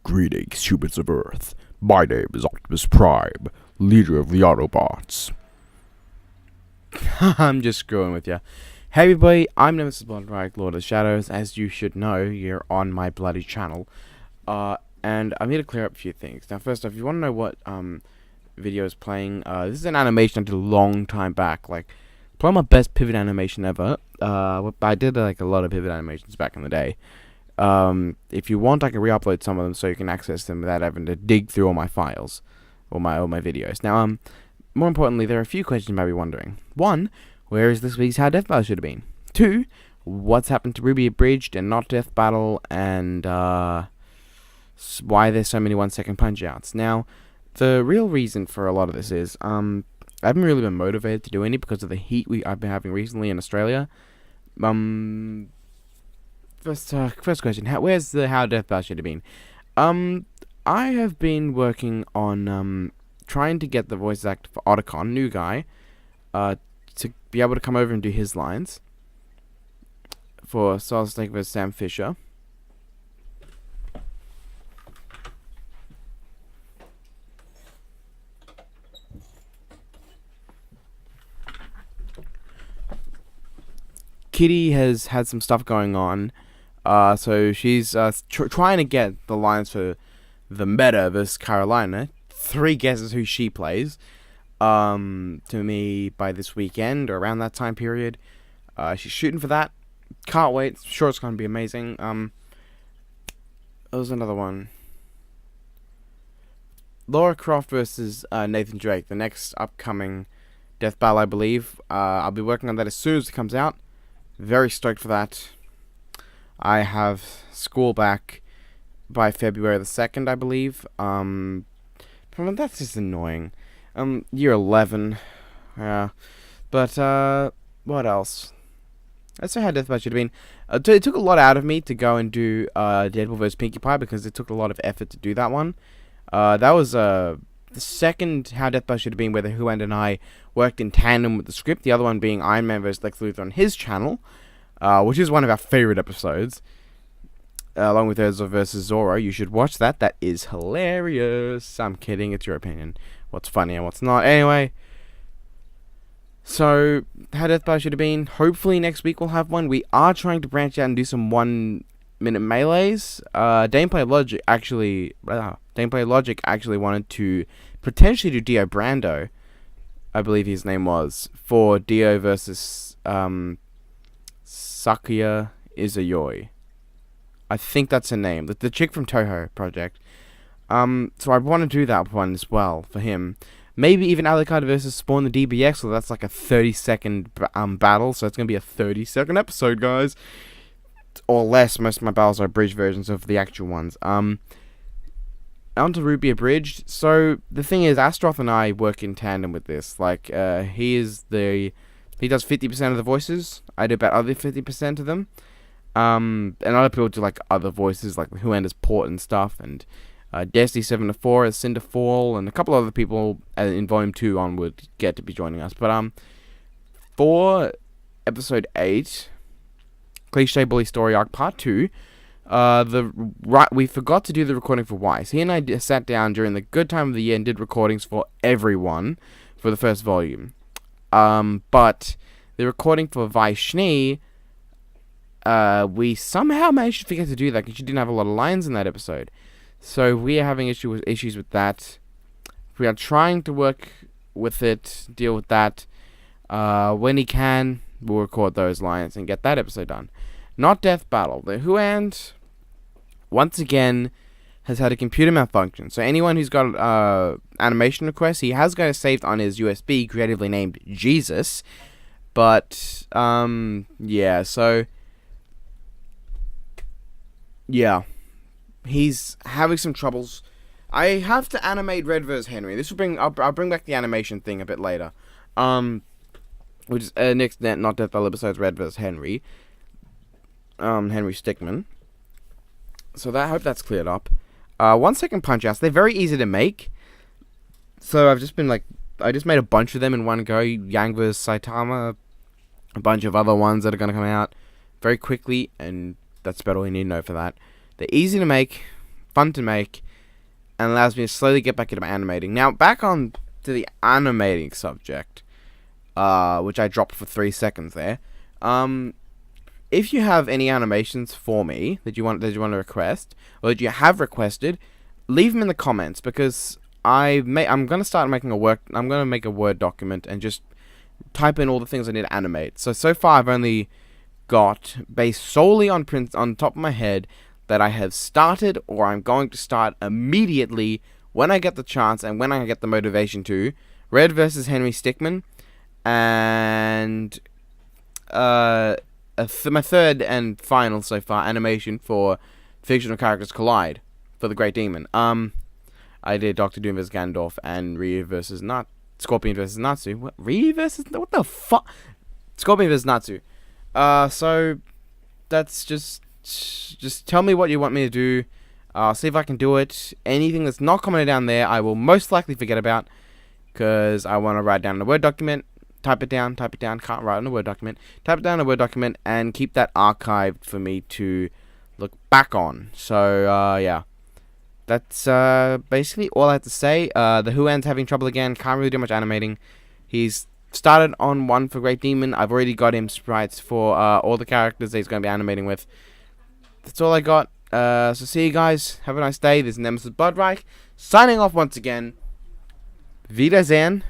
Greetings, humans of Earth. My name is Optimus Prime, leader of the Autobots. I'm just screwing with you. Hey everybody, I'm Nemesis Bloodrike, Lord of the Shadows. As you should know, you're on my bloody channel. And I'm here to clear up a few things. Now first off, if you want to know what video is playing, this is an animation I did a long time back. Like, probably my best pivot animation ever. I did like a lot of pivot animations back in the day. If you want, I can re-upload some of them so you can access them without having to dig through all my files or my videos. Now, more importantly, there are a few questions you might be wondering. 1, where is this week's How Death Battle should have been? 2, what's happened to RWBY Abridged and not Death Battle, and why there's so many 1-second punch-outs. Now, the real reason for a lot of this is I haven't really been motivated to do any because of the heat I've been having recently in Australia. First question, where's the How Death Battle should have been? I have been working on trying to get the voice actor for Otacon, new guy, to be able to come over and do his lines for Solid Snake vs. Sam Fisher. Kitty has had some stuff going on, so she's trying to get the lines for the Meta vs. Carolina. 3 guesses who she plays to me by this weekend or around that time period. She's shooting for that. Can't wait. Sure, it's going to be amazing. There was another one. Laura Croft versus Nathan Drake, the next upcoming death battle, I believe. I'll be working on that as soon as it comes out. Very stoked for that. I have school back by February the 2nd, I believe. That's just annoying. Year 11. Yeah. But, what else? That's how Death Battle should have been. It took a lot out of me to go and do Deadpool vs. Pinkie Pie because it took a lot of effort to do that one. That was the second How Death Battle should have been where the Who and I worked in tandem with the script. The other one being Iron Man vs. Lex Luthor on his channel, which is one of our favorite episodes. Along with Urza vs. Zorro. You should watch that. That is hilarious. I'm kidding. It's your opinion. What's funny and what's not. Anyway. So, How Death Battle should have been. Hopefully next week we'll have one. We are trying to branch out and do some 1-minute melees. Gameplay Logic actually wanted to potentially do Dio Brando, I believe his name was, for Dio versus Sakuya Izayoi. I think that's her name. The chick from Toho Project. So I want to do that one as well for him. Maybe even Alucard versus Spawn the DBX, so that's like a 30-second battle. So it's going to be a 30-second episode, guys. Or less. Most of my battles are abridged versions of the actual ones. On to RWBY Abridged. So the thing is, Astroth and I work in tandem with this. Like, he does 50% of the voices. I do about other 50% of them. And other people do like other voices, like Who and his Port and stuff, and Destiny 7-4 as Cinderfall, and a couple other people in Volume 2 onward get to be joining us. But for Episode 8, Cliche Bully Story Arc Part 2, we forgot to do the recording for Weiss. He and I sat down during the good time of the year and did recordings for everyone for the first volume. But the recording for Vaishni, we somehow managed to forget to do that because she didn't have a lot of lines in that episode. So we are having issues with that. We are trying to work with it, deal with that. When he can, we'll record those lines and get that episode done. Not Death Battle. The Who and, once again, has had a computer malfunction. So anyone who's got animation requests, he has got it saved on his USB, creatively named Jesus. But, yeah, so... yeah, he's having some troubles. I have to animate Red vs. Henry. This will bring. I'll bring back the animation thing a bit later. Which is next, not Death Battle episodes, Red vs. Henry. Henry Stickmin. So I hope that's cleared up. 1-second punch outs. They're very easy to make. So I've just been like, I just made a bunch of them in one go. Yang vs. Saitama, a bunch of other ones that are gonna come out very quickly, and that's about all you need to know for that. They're easy to make. fun to make, and allows me to slowly get back into my animating. Now, back on to the animating subject, which I dropped for 3 seconds there. If you have any animations for me that you want to request, or that you have requested, leave them in the comments, because I'm gonna start making I'm gonna make a Word document and just type in all the things I need to animate. So far I've only got, based solely on on top of my head, that I have started or I'm going to start immediately when I get the chance and when I get the motivation to. Red versus Henry Stickmin, and my third and final so far animation for Fictional Characters Collide for the Great Demon. I did Doctor Doom vs Gandalf and Scorpion versus Natsu. What? What the fuck? Scorpion versus Natsu. So that's just tell me what you want me to do. I'll see if I can do it. Anything that's not commented down there, I will most likely forget about, because I want to write down in a Word document. Type it down. Can't write in a Word document. Type it down in a Word document and keep that archived for me to look back on. So yeah, that's basically all I have to say. The Huan's having trouble again. Can't really do much animating. He's started on one for Great Demon. I've already got him sprites for all the characters that he's going to be animating with. That's all I got. So see you guys. Have a nice day. This is Nemesis Bloodreich signing off once again. Wiedersehen.